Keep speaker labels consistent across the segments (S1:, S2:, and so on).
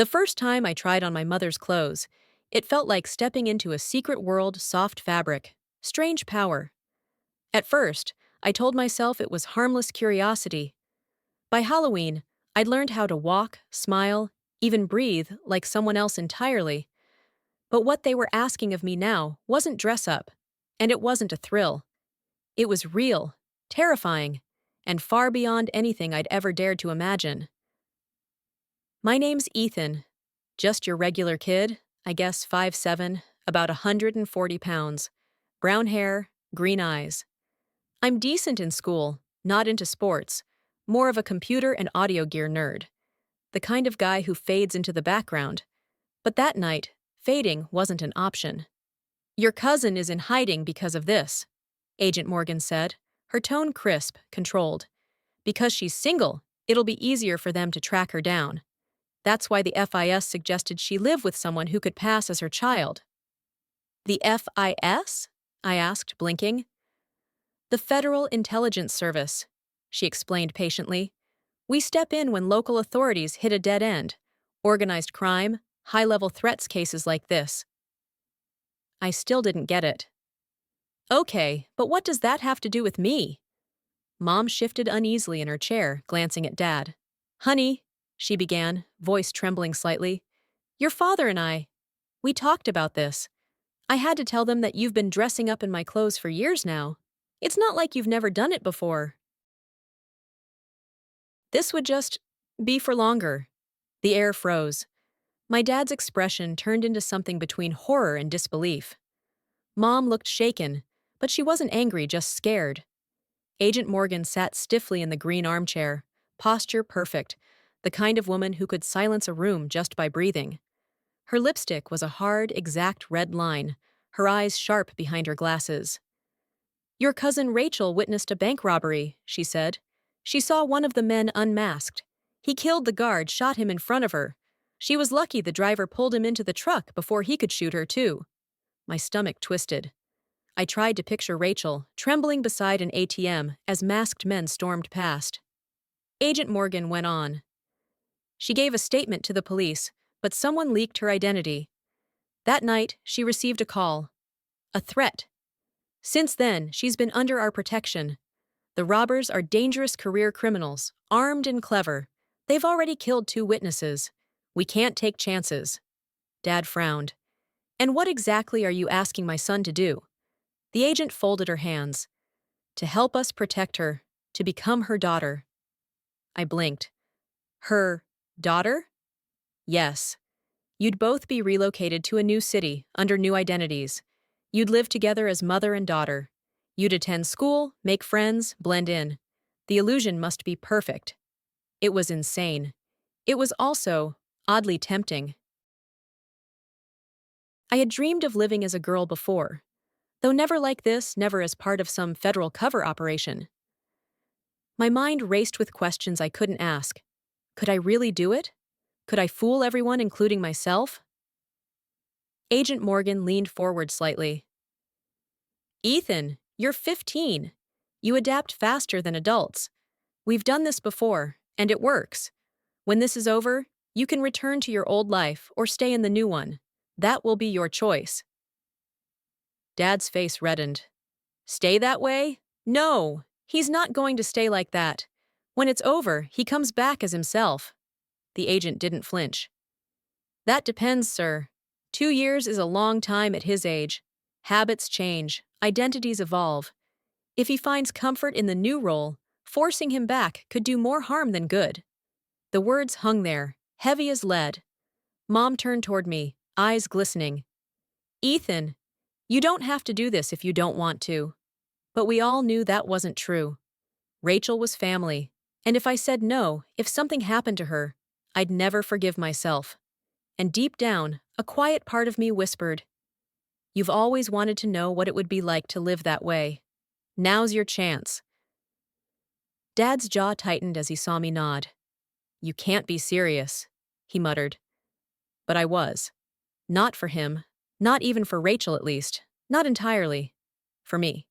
S1: The first time I tried on my mother's clothes, it felt like stepping into a secret world, soft fabric, strange power. At first, I told myself it was harmless curiosity. By Halloween, I'd learned how to walk, smile, even breathe like someone else entirely. But what they were asking of me now wasn't dress up, and it wasn't a thrill. It was real, terrifying, and far beyond anything I'd ever dared to imagine. My name's Ethan. Just your regular kid, I guess 5'7", about 140 pounds. Brown hair, green eyes. I'm decent in school, not into sports. More of a computer and audio gear nerd. The kind of guy who fades into the background. But that night, fading wasn't an option. Your cousin is in hiding because of this, Agent Morgan said, her tone crisp, controlled. Because she's single, it'll be easier for them to track her down. That's why the FIS suggested she live with someone who could pass as her child. The FIS? I asked, blinking. The Federal Intelligence Service, she explained patiently. We step in when local authorities hit a dead end. Organized crime, high-level threats cases like this. I still didn't get it. Okay, but what does that have to do with me? Mom shifted uneasily in her chair, glancing at Dad. Honey, she began, voice trembling slightly. Your father and we talked about this. I had to tell them that you've been dressing up in my clothes for years now. It's not like you've never done it before. This would just be for longer. The air froze. My dad's expression turned into something between horror and disbelief. Mom looked shaken, but she wasn't angry, just scared. Agent Morgan sat stiffly in the green armchair, posture perfect, the kind of woman who could silence a room just by breathing. Her lipstick was a hard, exact red line, her eyes sharp behind her glasses. Your cousin Rachel witnessed a bank robbery, she said. She saw one of the men unmasked. He killed the guard, shot him in front of her. She was lucky the driver pulled him into the truck before he could shoot her, too. My stomach twisted. I tried to picture Rachel, trembling beside an ATM as masked men stormed past. Agent Morgan went on. She gave a statement to the police, but someone leaked her identity. That night, she received a call. A threat. Since then, she's been under our protection. The robbers are dangerous career criminals, armed and clever. They've already killed 2 witnesses. We can't take chances. Dad frowned. And what exactly are you asking my son to do? The agent folded her hands. To help us protect her, to become her daughter. I blinked. Her daughter? Yes. You'd both be relocated to a new city, under new identities. You'd live together as mother and daughter. You'd attend school, make friends, blend in. The illusion must be perfect. It was insane. It was also oddly tempting. I had dreamed of living as a girl before, though never like this, never as part of some federal cover operation. My mind raced with questions I couldn't ask. Could I really do it? Could I fool everyone, including myself? Agent Morgan leaned forward slightly. Ethan, you're 15. You adapt faster than adults. We've done this before, and it works. When this is over, you can return to your old life or stay in the new one. That will be your choice. Dad's face reddened. Stay that way? No, he's not going to stay like that. When it's over, he comes back as himself. The agent didn't flinch. That depends, sir. 2 years is a long time at his age. Habits change, identities evolve. If he finds comfort in the new role, forcing him back could do more harm than good. The words hung there, heavy as lead. Mom turned toward me, eyes glistening. Ethan, you don't have to do this if you don't want to. But we all knew that wasn't true. Rachel was family, and if I said no, if something happened to her, I'd never forgive myself. And deep down, a quiet part of me whispered, You've always wanted to know what it would be like to live that way. Now's your chance. Dad's jaw tightened as he saw me nod. You can't be serious, he muttered. But I was. Not for him, not even for Rachel at least, not entirely. For me.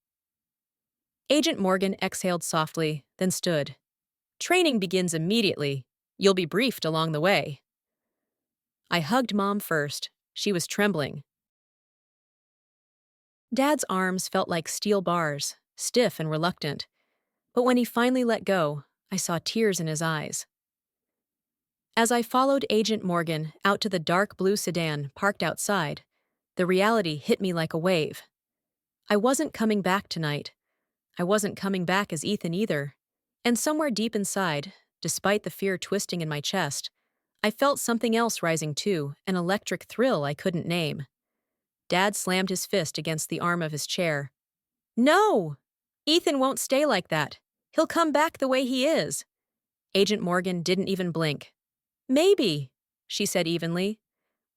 S1: Agent Morgan exhaled softly, then stood. Training begins immediately. You'll be briefed along the way. I hugged Mom first. She was trembling. Dad's arms felt like steel bars, stiff and reluctant. But when he finally let go, I saw tears in his eyes. As I followed Agent Morgan out to the dark blue sedan parked outside, the reality hit me like a wave. I wasn't coming back tonight. I wasn't coming back as Ethan either. And somewhere deep inside, despite the fear twisting in my chest, I felt something else rising too, an electric thrill I couldn't name. Dad slammed his fist against the arm of his chair. No! Ethan won't stay like that. He'll come back the way he is. Agent Morgan didn't even blink. Maybe, she said evenly.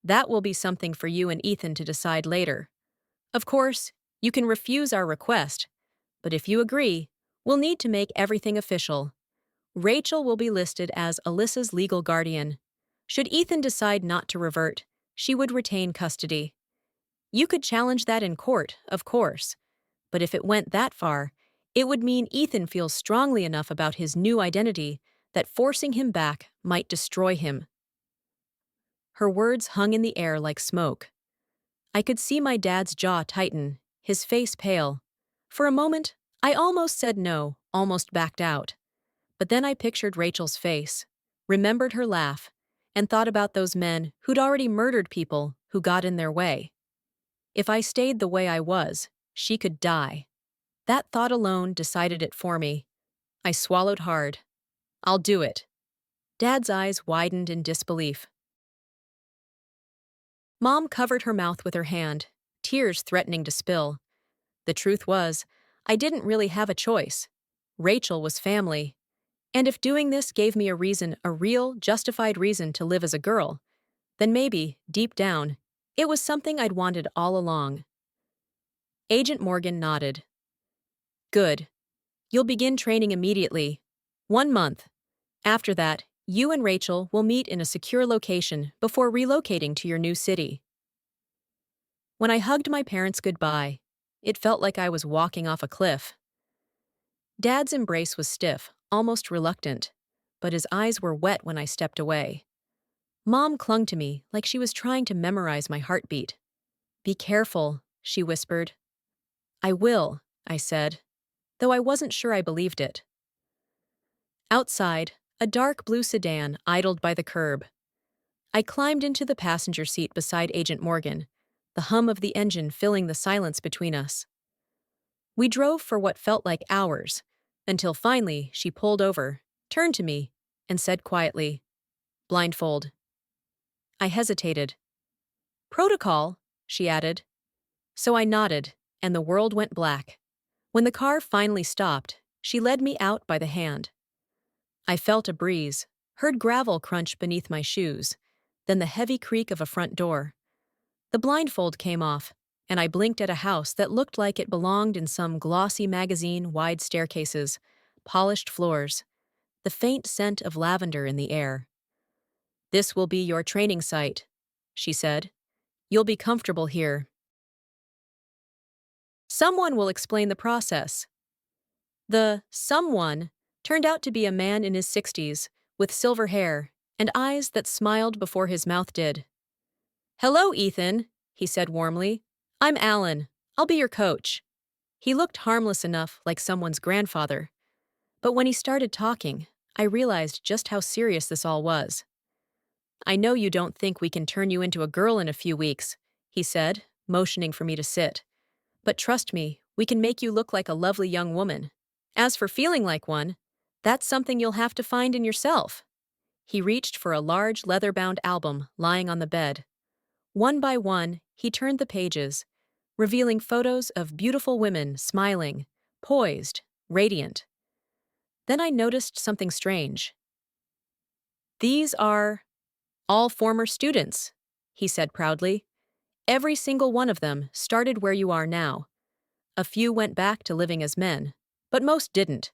S1: That will be something for you and Ethan to decide later. Of course, you can refuse our request, but if you agree, we'll need to make everything official. Rachel will be listed as Alyssa's legal guardian. Should Ethan decide not to revert, she would retain custody. You could challenge that in court, of course, but if it went that far, it would mean Ethan feels strongly enough about his new identity that forcing him back might destroy him. Her words hung in the air like smoke. I could see my dad's jaw tighten, his face pale. For a moment, I almost said no, almost backed out. But then I pictured Rachel's face, remembered her laugh, and thought about those men who'd already murdered people who got in their way. If I stayed the way I was, she could die. That thought alone decided it for me. I swallowed hard. I'll do it. Dad's eyes widened in disbelief. Mom covered her mouth with her hand, tears threatening to spill. The truth was, I didn't really have a choice. Rachel was family. And if doing this gave me a reason, a real, justified reason to live as a girl, then maybe, deep down, it was something I'd wanted all along. Agent Morgan nodded. Good. You'll begin training immediately. 1 month. After that, you and Rachel will meet in a secure location before relocating to your new city. When I hugged my parents goodbye, it felt like I was walking off a cliff. Dad's embrace was stiff, almost reluctant, but his eyes were wet when I stepped away. Mom clung to me like she was trying to memorize my heartbeat. Be careful, she whispered. I will, I said, though I wasn't sure I believed it. Outside, a dark blue sedan idled by the curb. I climbed into the passenger seat beside Agent Morgan, the hum of the engine filling the silence between us. We drove for what felt like hours, until finally she pulled over, turned to me, and said quietly, "Blindfold." I hesitated. "Protocol," she added. So I nodded, and the world went black. When the car finally stopped, she led me out by the hand. I felt a breeze, heard gravel crunch beneath my shoes, then the heavy creak of a front door. The blindfold came off, and I blinked at a house that looked like it belonged in some glossy magazine, wide staircases, polished floors, the faint scent of lavender in the air. "This will be your training site," she said. "You'll be comfortable here. Someone will explain the process." The someone turned out to be a man in his 60s, with silver hair and eyes that smiled before his mouth did. "Hello, Ethan," he said warmly. "I'm Alan. I'll be your coach." He looked harmless enough, like someone's grandfather. But when he started talking, I realized just how serious this all was. "I know you don't think we can turn you into a girl in a few weeks," he said, motioning for me to sit. "But trust me, we can make you look like a lovely young woman. As for feeling like one, that's something you'll have to find in yourself." He reached for a large leather-bound album lying on the bed. One by one, he turned the pages, revealing photos of beautiful women smiling, poised, radiant. Then I noticed something strange. "These are all former students," he said proudly. "Every single one of them started where you are now. A few went back to living as men, but most didn't.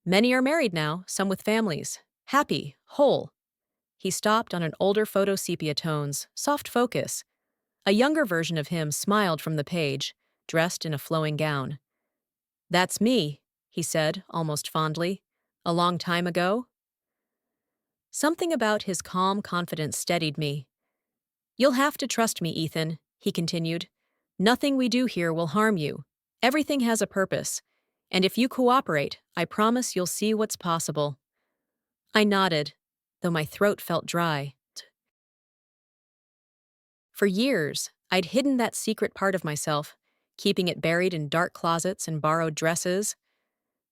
S1: Many are married now, some with families, happy, whole." He stopped on an older photo, sepia tones, soft focus. A younger version of him smiled from the page, dressed in a flowing gown. "That's me," he said, almost fondly. "A long time ago." Something about his calm confidence steadied me. You'll have to trust me, Ethan, he continued. Nothing we do here will harm you. Everything has a purpose. And if you cooperate, I promise you'll see what's possible. I nodded, though my throat felt dry. For years, I'd hidden that secret part of myself, keeping it buried in dark closets and borrowed dresses.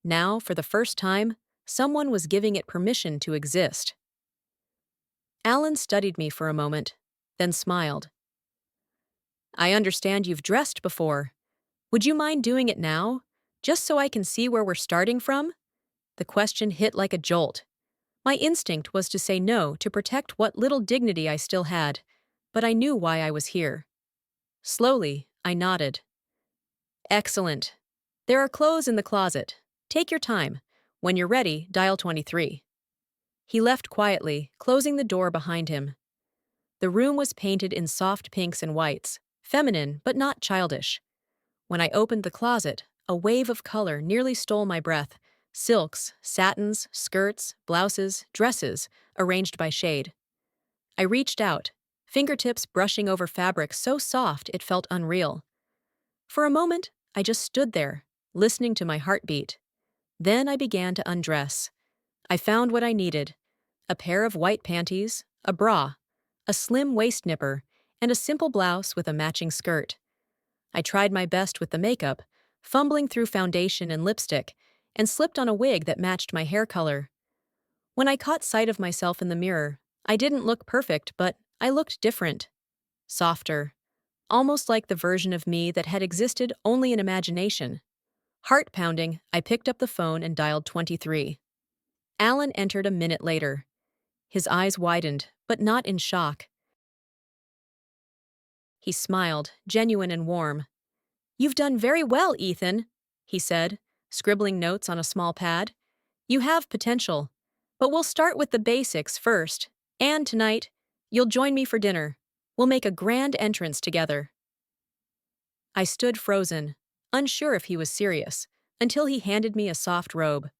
S1: Now, for the first time, someone was giving it permission to exist. Alan studied me for a moment, then smiled. I understand you've dressed before. Would you mind doing it now, just so I can see where we're starting from? The question hit like a jolt. My instinct was to say no to protect what little dignity I still had, but I knew why I was here. Slowly, I nodded. Excellent. There are clothes in the closet. Take your time. When you're ready, dial 23. He left quietly, closing the door behind him. The room was painted in soft pinks and whites, feminine but not childish. When I opened the closet, a wave of color nearly stole my breath. Silks, satins, skirts, blouses, dresses, arranged by shade. I reached out, fingertips brushing over fabric so soft it felt unreal. For a moment, I just stood there, listening to my heartbeat. Then I began to undress. I found what I needed: a pair of white panties, a bra, a slim waist nipper, and a simple blouse with a matching skirt. I tried my best with the makeup, fumbling through foundation and lipstick, and slipped on a wig that matched my hair color. When I caught sight of myself in the mirror, I didn't look perfect, but I looked different. Softer. Almost like the version of me that had existed only in imagination. Heart pounding, I picked up the phone and dialed 23. Alan entered a minute later. His eyes widened, but not in shock. He smiled, genuine and warm. "You've done very well, Ethan," he said, scribbling notes on a small pad. "You have potential. But we'll start with the basics first. And tonight, you'll join me for dinner. We'll make a grand entrance together." I stood frozen, unsure if he was serious, until he handed me a soft robe.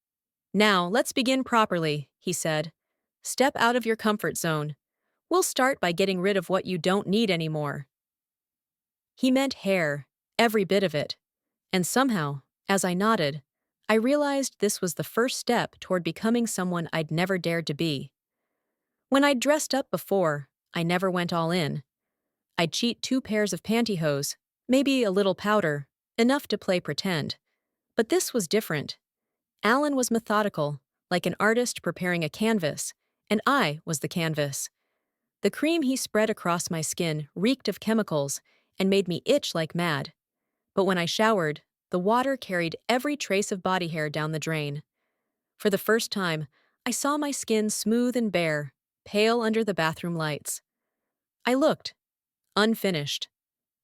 S1: "Now, let's begin properly," he said. "Step out of your comfort zone. We'll start by getting rid of what you don't need anymore." He meant hair, every bit of it. And somehow, as I nodded, I realized this was the first step toward becoming someone I'd never dared to be. When I'd dressed up before, I never went all in. I'd cheat 2 pairs of pantyhose, maybe a little powder, enough to play pretend. But this was different. Alan was methodical, like an artist preparing a canvas, and I was the canvas. The cream he spread across my skin reeked of chemicals and made me itch like mad. But when I showered, the water carried every trace of body hair down the drain. For the first time, I saw my skin smooth and bare, pale under the bathroom lights. I looked, unfinished,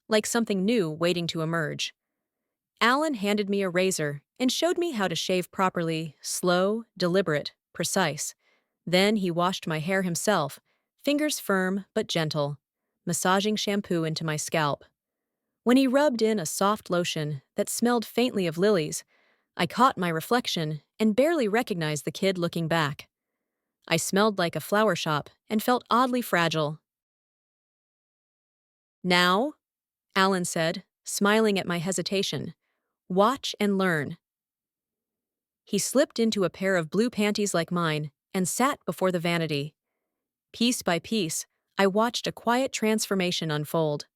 S1: like something new waiting to emerge. Alan handed me a razor and showed me how to shave properly, slow, deliberate, precise. Then he washed my hair himself, fingers firm but gentle, massaging shampoo into my scalp. When he rubbed in a soft lotion that smelled faintly of lilies, I caught my reflection and barely recognized the kid looking back. I smelled like a flower shop and felt oddly fragile. "Now," Alan said, smiling at my hesitation, "watch and learn." He slipped into a pair of blue panties like mine and sat before the vanity. Piece by piece, I watched a quiet transformation unfold.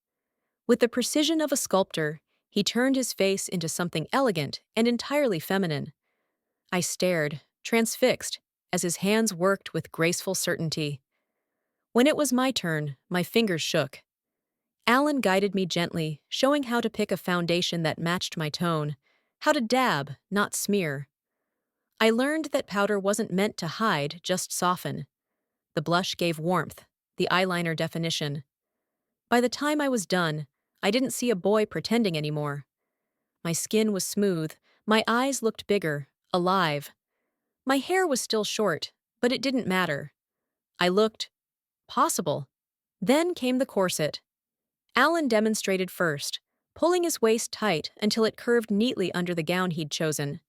S1: With the precision of a sculptor, he turned his face into something elegant and entirely feminine. I stared, transfixed, as his hands worked with graceful certainty. When it was my turn, my fingers shook. Alan guided me gently, showing how to pick a foundation that matched my tone, how to dab, not smear. I learned that powder wasn't meant to hide, just soften. The blush gave warmth, the eyeliner definition. By the time I was done, I didn't see a boy pretending anymore. My skin was smooth, my eyes looked bigger, alive. My hair was still short, but it didn't matter. I looked possible. Then came the corset. Alan demonstrated first, pulling his waist tight until it curved neatly under the gown he'd chosen.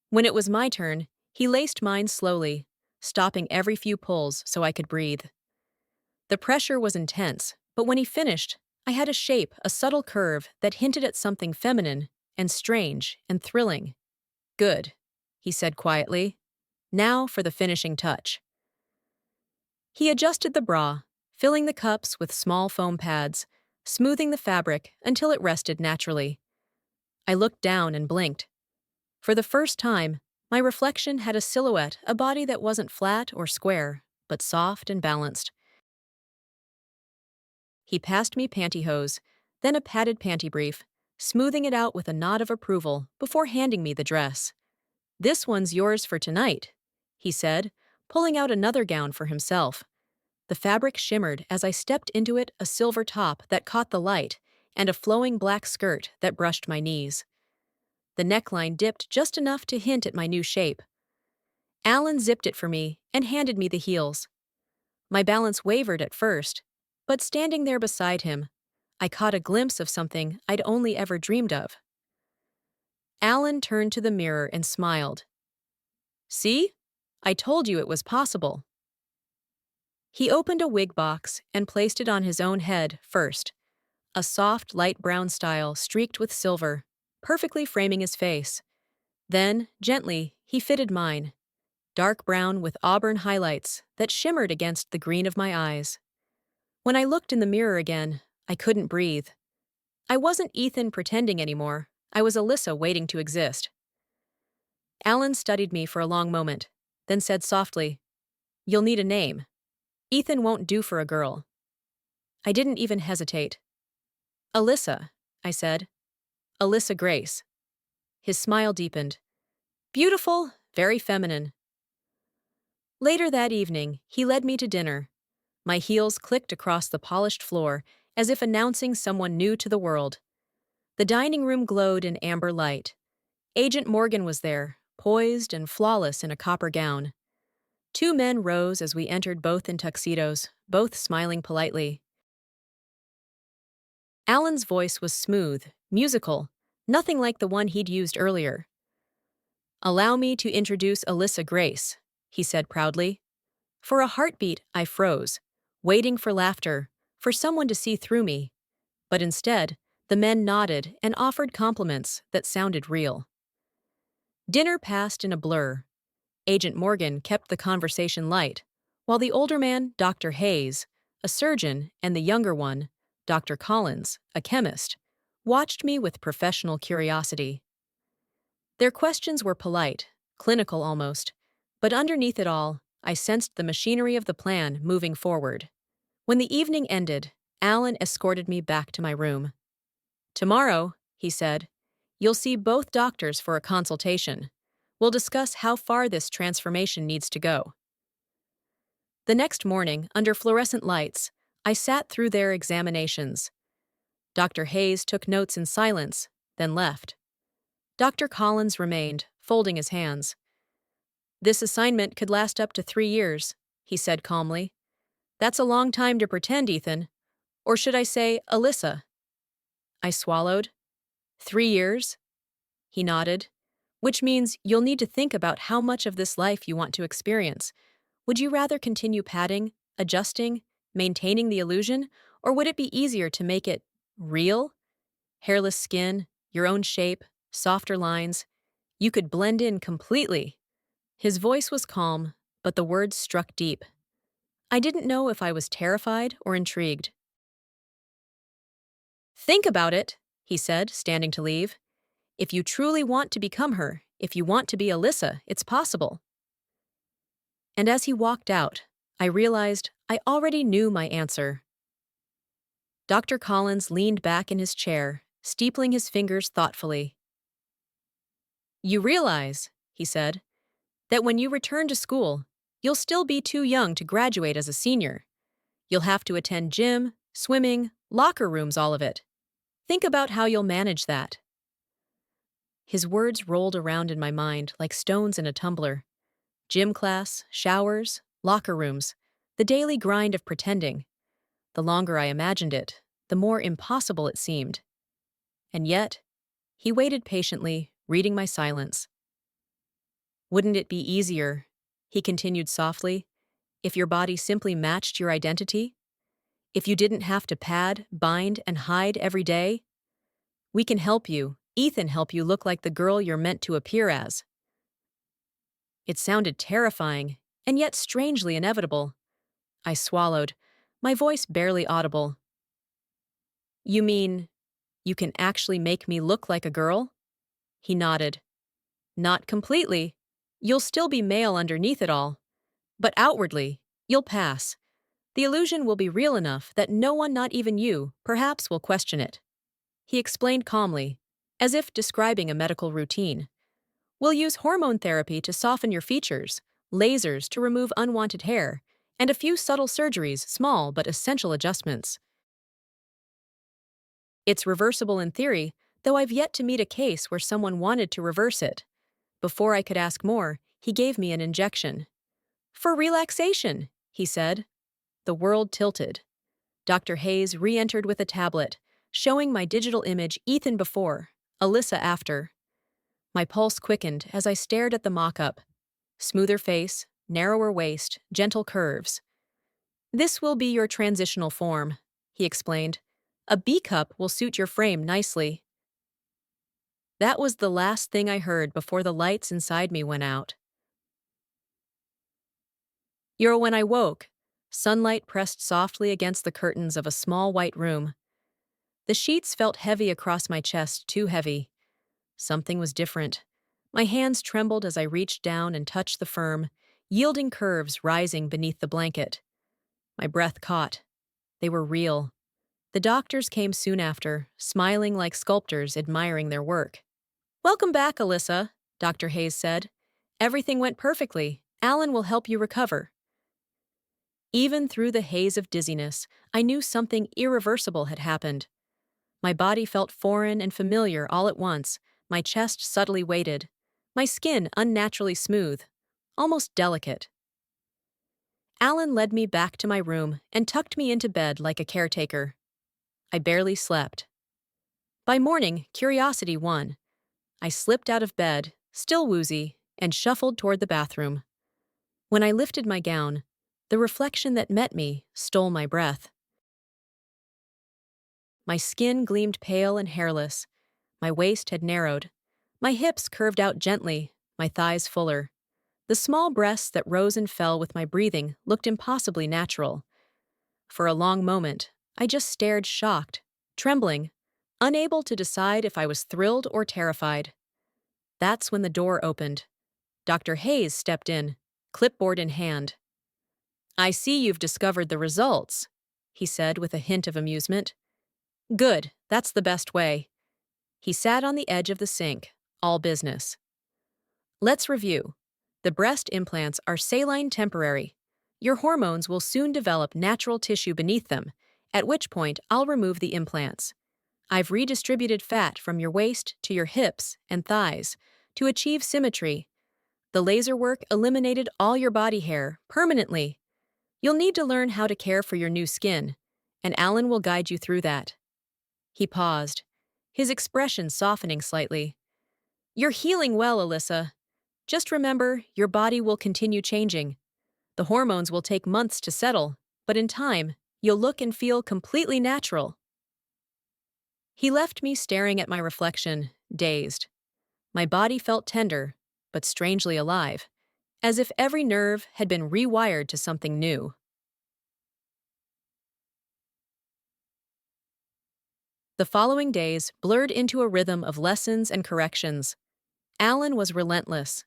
S1: When it was my turn, he laced mine slowly, stopping every few pulls so I could breathe. The pressure was intense, But when he finished, I had a shape, a subtle curve that hinted at something feminine and strange and thrilling. Good, he said quietly. Now for the finishing touch. He adjusted the bra, filling the cups with small foam pads, smoothing the fabric until it rested naturally. I looked down and blinked. For the first time, my reflection had a silhouette, a body that wasn't flat or square, but soft and balanced. He passed me pantyhose, then a padded panty brief, smoothing it out with a nod of approval before handing me the dress. "This one's yours for tonight," he said, pulling out another gown for himself. The fabric shimmered as I stepped into it, a silver top that caught the light and a flowing black skirt that brushed my knees. The neckline dipped just enough to hint at my new shape. Alan zipped it for me and handed me the heels. My balance wavered at first, but standing there beside him, I caught a glimpse of something I'd only ever dreamed of. Alan turned to the mirror and smiled. "See? I told you it was possible." He opened a wig box and placed it on his own head first, a soft light brown style streaked with silver, perfectly framing his face. Then, gently, he fitted mine, dark brown with auburn highlights that shimmered against the green of my eyes. When I looked in the mirror again, I couldn't breathe. I wasn't Ethan pretending anymore. I was Alyssa waiting to exist. Alan studied me for a long moment, then said softly, "You'll need a name. Ethan won't do for a girl." I didn't even hesitate. "Alyssa," I said. "Alyssa Grace." His smile deepened. "Beautiful, very feminine." Later that evening, he led me to dinner. My heels clicked across the polished floor, as if announcing someone new to the world. The dining room glowed in amber light. Agent Morgan was there, poised and flawless in a copper gown. Two men rose as we entered, both in tuxedos, both smiling politely. Alan's voice was smooth, musical, nothing like the one he'd used earlier. "Allow me to introduce Alyssa Grace," he said proudly. For a heartbeat, I froze, waiting for laughter, for someone to see through me. But instead, the men nodded and offered compliments that sounded real. Dinner passed in a blur. Agent Morgan kept the conversation light, while the older man, Dr. Hayes, a surgeon, and the younger one, Dr. Collins, a chemist, watched me with professional curiosity. Their questions were polite, clinical almost, but underneath it all, I sensed the machinery of the plan moving forward. When the evening ended, Alan escorted me back to my room. "Tomorrow," he said, "you'll see both doctors for a consultation. We'll discuss how far this transformation needs to go." The next morning, under fluorescent lights, I sat through their examinations. Dr. Hayes took notes in silence, then left. Dr. Collins remained, folding his hands. "This assignment could last up to 3 years, he said calmly. "That's a long time to pretend, Ethan. Or should I say, Alyssa?" I swallowed. 3 years? He nodded. "Which means you'll need to think about how much of this life you want to experience. Would you rather continue padding, adjusting, maintaining the illusion, or would it be easier to make it real? Hairless skin, your own shape, softer lines. You could blend in completely." His voice was calm, but the words struck deep. I didn't know if I was terrified or intrigued. "Think about it," he said, standing to leave. "If you truly want to become her, if you want to be Alyssa, it's possible." And as he walked out, I realized I already knew my answer. Dr. Collins leaned back in his chair, steepling his fingers thoughtfully. "You realize," he said, "that when you return to school, you'll still be too young to graduate as a senior. You'll have to attend gym, swimming, locker rooms, all of it. Think about how you'll manage that." His words rolled around in my mind like stones in a tumbler. Gym class, showers, locker rooms, the daily grind of pretending. The longer I imagined it, the more impossible it seemed. And yet, he waited patiently, reading my silence. "Wouldn't it be easier," he continued softly, "if your body simply matched your identity? If you didn't have to pad, bind, and hide every day, we can help you. Ethan help you look like the girl you're meant to appear as. It sounded terrifying, and yet strangely inevitable. I swallowed, my voice barely audible. You mean, you can actually make me look like a girl? He nodded. Not completely. You'll still be male underneath it all. But outwardly, you'll pass. The illusion will be real enough that no one, not even you, perhaps will question it. He explained calmly, as if describing a medical routine. We'll use hormone therapy to soften your features, lasers to remove unwanted hair, and a few subtle surgeries, small but essential adjustments. It's reversible in theory, though I've yet to meet a case where someone wanted to reverse it. Before I could ask more, he gave me an injection. For relaxation, he said. The world tilted. Dr. Hayes re-entered with a tablet, showing my digital image Ethan before, Alyssa after. My pulse quickened as I stared at the mock-up. Smoother face, narrower waist, gentle curves. This will be your transitional form, he explained. A B-cup will suit your frame nicely. That was the last thing I heard before the lights inside me went out. When I woke, sunlight pressed softly against the curtains of a small white room. The sheets felt heavy across my chest, too heavy. Something was different. My hands trembled as I reached down and touched the firm, yielding curves rising beneath the blanket. My breath caught. They were real. The doctors came soon after, smiling like sculptors admiring their work. Welcome back, Alyssa, Dr. Hayes said. Everything went perfectly. Alan will help you recover. Even through the haze of dizziness, I knew something irreversible had happened. My body felt foreign and familiar all at once, my chest subtly weighted, my skin unnaturally smooth, almost delicate. Alan led me back to my room and tucked me into bed like a caretaker. I barely slept. By morning, curiosity won. I slipped out of bed, still woozy, and shuffled toward the bathroom. When I lifted my gown, the reflection that met me stole my breath. My skin gleamed pale and hairless. My waist had narrowed. My hips curved out gently, my thighs fuller. The small breasts that rose and fell with my breathing looked impossibly natural. For a long moment, I just stared, shocked, trembling, unable to decide if I was thrilled or terrified. That's when the door opened. Dr. Hayes stepped in, clipboard in hand. I see you've discovered the results, he said with a hint of amusement. Good, that's the best way. He sat on the edge of the sink, all business. Let's review. The breast implants are saline temporary. Your hormones will soon develop natural tissue beneath them, at which point I'll remove the implants. I've redistributed fat from your waist to your hips and thighs to achieve symmetry. The laser work eliminated all your body hair permanently. You'll need to learn how to care for your new skin, and Alan will guide you through that. He paused, his expression softening slightly. You're healing well, Alyssa. Just remember, your body will continue changing. The hormones will take months to settle, but in time, you'll look and feel completely natural. He left me staring at my reflection, dazed. My body felt tender, but strangely alive, as if every nerve had been rewired to something new. The following days blurred into a rhythm of lessons and corrections. Alan was relentless.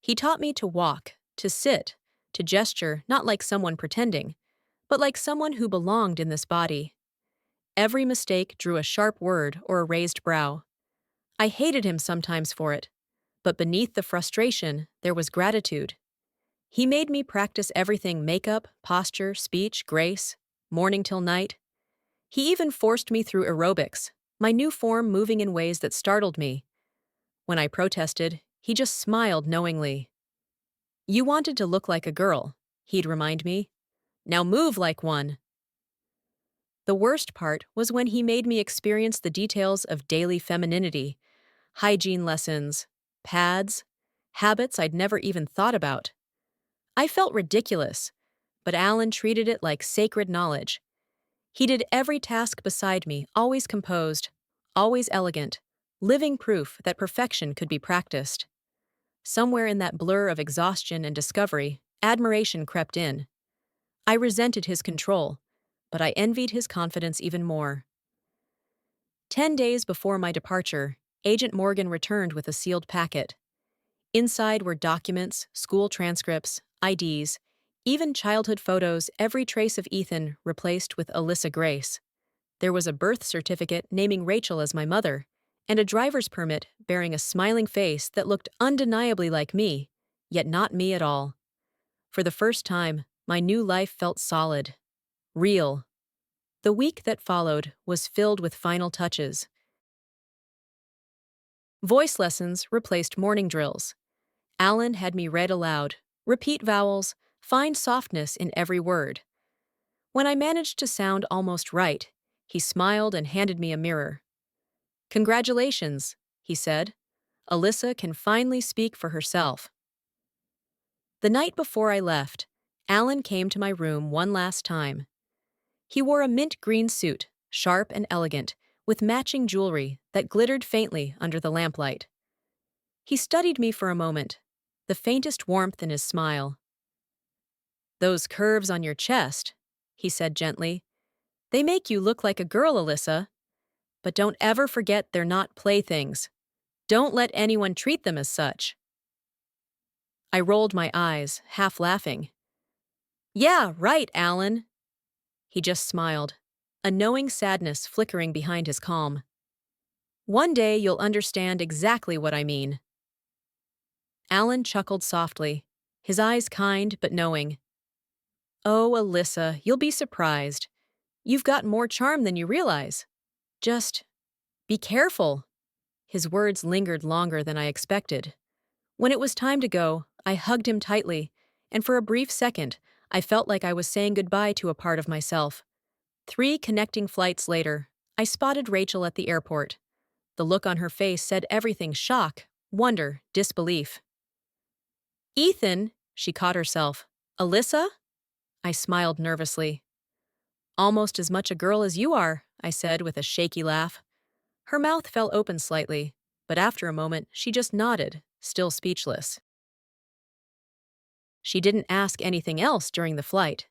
S1: He taught me to walk, to sit, to gesture not like someone pretending, but like someone who belonged in this body. Every mistake drew a sharp word or a raised brow. I hated him sometimes for it, but beneath the frustration, there was gratitude. He made me practice everything: makeup, posture, speech, grace, morning till night. He even forced me through aerobics, my new form moving in ways that startled me. When I protested, he just smiled knowingly. You wanted to look like a girl, he'd remind me. Now move like one. The worst part was when he made me experience the details of daily femininity, hygiene lessons, pads, habits I'd never even thought about. I felt ridiculous, but Alan treated it like sacred knowledge. He did every task beside me, always composed, always elegant, living proof that perfection could be practiced. Somewhere in that blur of exhaustion and discovery, admiration crept in. I resented his control, but I envied his confidence even more. 10 days before my departure, Agent Morgan returned with a sealed packet. Inside were documents, school transcripts, IDs, even childhood photos, every trace of Ethan replaced with Alyssa Grace. There was a birth certificate naming Rachel as my mother, and a driver's permit bearing a smiling face that looked undeniably like me, yet not me at all. For the first time, my new life felt solid, real. The week that followed was filled with final touches. Voice lessons replaced morning drills. Alan had me read aloud, repeat vowels, find softness in every word. When I managed to sound almost right, he smiled and handed me a mirror. "Congratulations," he said. "Alyssa can finally speak for herself." The night before I left, Alan came to my room one last time. He wore a mint green suit, sharp and elegant, with matching jewelry that glittered faintly under the lamplight. He studied me for a moment, the faintest warmth in his smile. "Those curves on your chest," he said gently, "they make you look like a girl, Alyssa. But don't ever forget they're not playthings. Don't let anyone treat them as such." I rolled my eyes, half laughing. "Yeah, right, Alan." He just smiled, a knowing sadness flickering behind his calm. "One day you'll understand exactly what I mean." Alan chuckled softly, his eyes kind but knowing. "Oh, Alyssa, you'll be surprised. You've got more charm than you realize. Just be careful." His words lingered longer than I expected. When it was time to go, I hugged him tightly, and for a brief second, I felt like I was saying goodbye to a part of myself. 3 connecting flights later, I spotted Rachel at the airport. The look on her face said everything: shock, wonder, disbelief. "Ethan," she caught herself. "Alyssa?" I smiled nervously. "Almost as much a girl as you are," I said with a shaky laugh. Her mouth fell open slightly, but after a moment she just nodded, still speechless. She didn't ask anything else during the flight.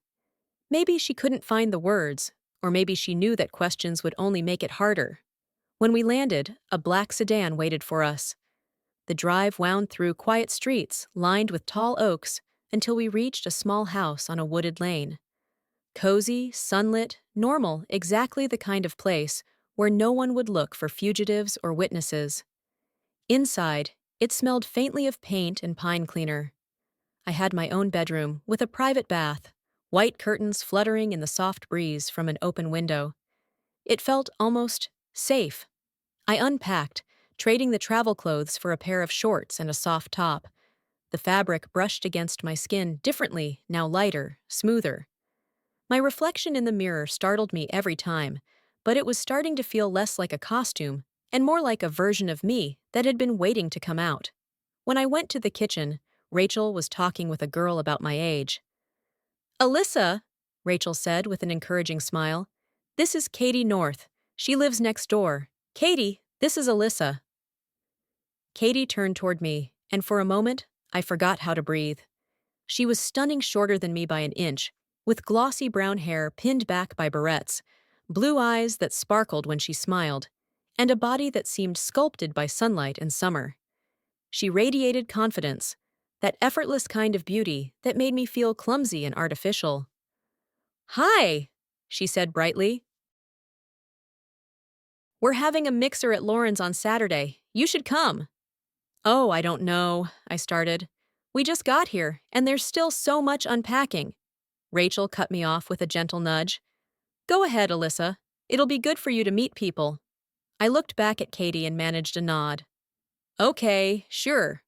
S1: Maybe she couldn't find the words, or maybe she knew that questions would only make it harder. When we landed, a black sedan waited for us. The drive wound through quiet streets lined with tall oaks until we reached a small house on a wooded lane. Cozy, sunlit, normal, exactly the kind of place where no one would look for fugitives or witnesses. Inside, it smelled faintly of paint and pine cleaner. I had my own bedroom with a private bath, white curtains fluttering in the soft breeze from an open window. It felt almost safe. I unpacked, trading the travel clothes for a pair of shorts and a soft top. The fabric brushed against my skin differently, now lighter, smoother. My reflection in the mirror startled me every time, but it was starting to feel less like a costume and more like a version of me that had been waiting to come out. When I went to the kitchen, Rachel was talking with a girl about my age. "Alyssa," Rachel said with an encouraging smile, "this is Katie North. She lives next door. Katie, this is Alyssa." Katie turned toward me, and for a moment, I forgot how to breathe. She was stunning, shorter than me by an inch, with glossy brown hair pinned back by barrettes, blue eyes that sparkled when she smiled, and a body that seemed sculpted by sunlight and summer. She radiated confidence, that effortless kind of beauty that made me feel clumsy and artificial. "Hi," she said brightly. "We're having a mixer at Lauren's on Saturday. You should come." "Oh, I don't know," I started. "We just got here, and there's still so much unpacking." Rachel cut me off with a gentle nudge. "Go ahead, Alyssa. It'll be good for you to meet people." I looked back at Katie and managed a nod. "Okay, sure."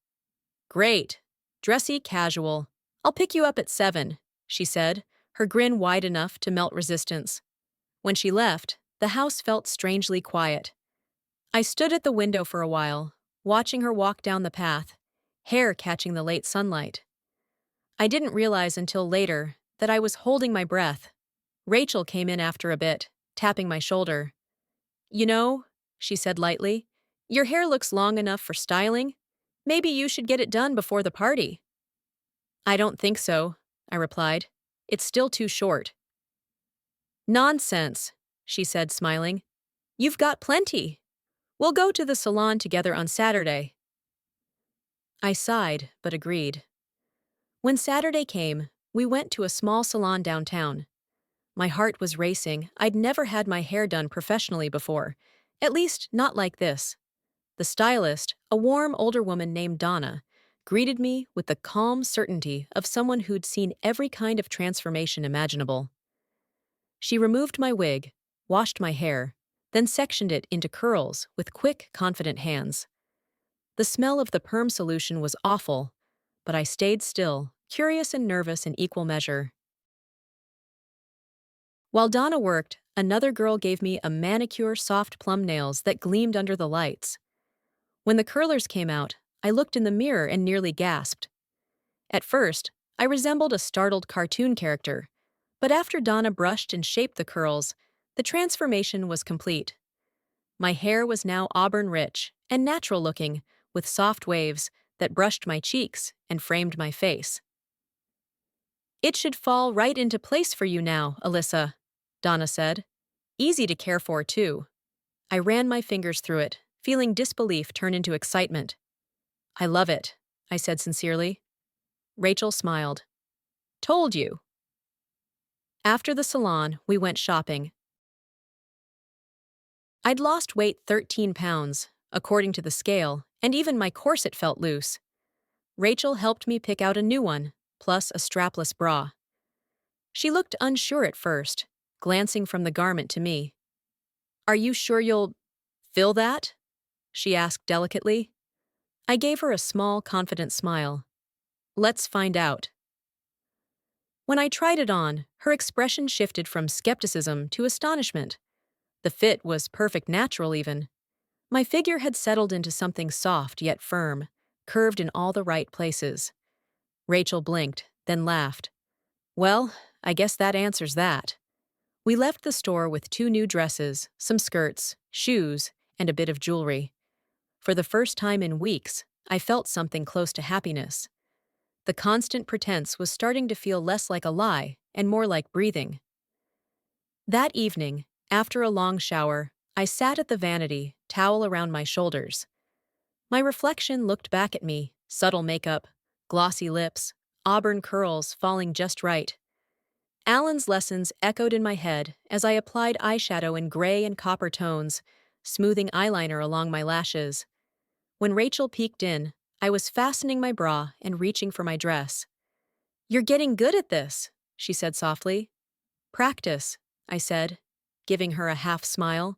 S1: "Great. Dressy casual. I'll pick you up at 7, she said, her grin wide enough to melt resistance. When she left, the house felt strangely quiet. I stood at the window for a while, watching her walk down the path, hair catching the late sunlight. I didn't realize until later that I was holding my breath. Rachel came in after a bit, tapping my shoulder. You know, she said lightly, your hair looks long enough for styling. Maybe you should get it done before the party. I don't think so, I replied. It's still too short. Nonsense, she said, smiling. You've got plenty. We'll go to the salon together on Saturday. I sighed, but agreed. When Saturday came, we went to a small salon downtown. My heart was racing. I'd never had my hair done professionally before, at least not like this. The stylist, a warm older woman named Donna, greeted me with the calm certainty of someone who'd seen every kind of transformation imaginable. She removed my wig, washed my hair, then sectioned it into curls with quick, confident hands. The smell of the perm solution was awful, but I stayed still, curious and nervous in equal measure. While Donna worked, another girl gave me a manicure soft plum nails that gleamed under the lights. When the curlers came out, I looked in the mirror and nearly gasped. At first, I resembled a startled cartoon character, but after Donna brushed and shaped the curls, the transformation was complete. My hair was now auburn-rich and natural-looking, with soft waves that brushed my cheeks and framed my face. It should fall right into place for you now, Alyssa, Donna said. Easy to care for, too. I ran my fingers through it, feeling disbelief turn into excitement. I love it, I said sincerely. Rachel smiled. Told you. After the salon, we went shopping. I'd lost weight 13 pounds, according to the scale, and even my corset felt loose. Rachel helped me pick out a new one, plus a strapless bra. She looked unsure at first, glancing from the garment to me. Are you sure you'll fill that? She asked delicately. I gave her a small, confident smile. Let's find out. When I tried it on, her expression shifted from skepticism to astonishment. The fit was perfect natural even. My figure had settled into something soft yet firm, curved in all the right places. Rachel blinked, then laughed. Well, I guess that answers that. We left the store with 2 new dresses, some skirts, shoes, and a bit of jewelry. For the first time in weeks, I felt something close to happiness. The constant pretense was starting to feel less like a lie and more like breathing. That evening, after a long shower, I sat at the vanity, towel around my shoulders. My reflection looked back at me, subtle makeup, glossy lips, auburn curls falling just right. Alan's lessons echoed in my head as I applied eyeshadow in gray and copper tones, smoothing eyeliner along my lashes. When Rachel peeked in, I was fastening my bra and reaching for my dress. You're getting good at this, she said softly. Practice, I said, giving her a half smile.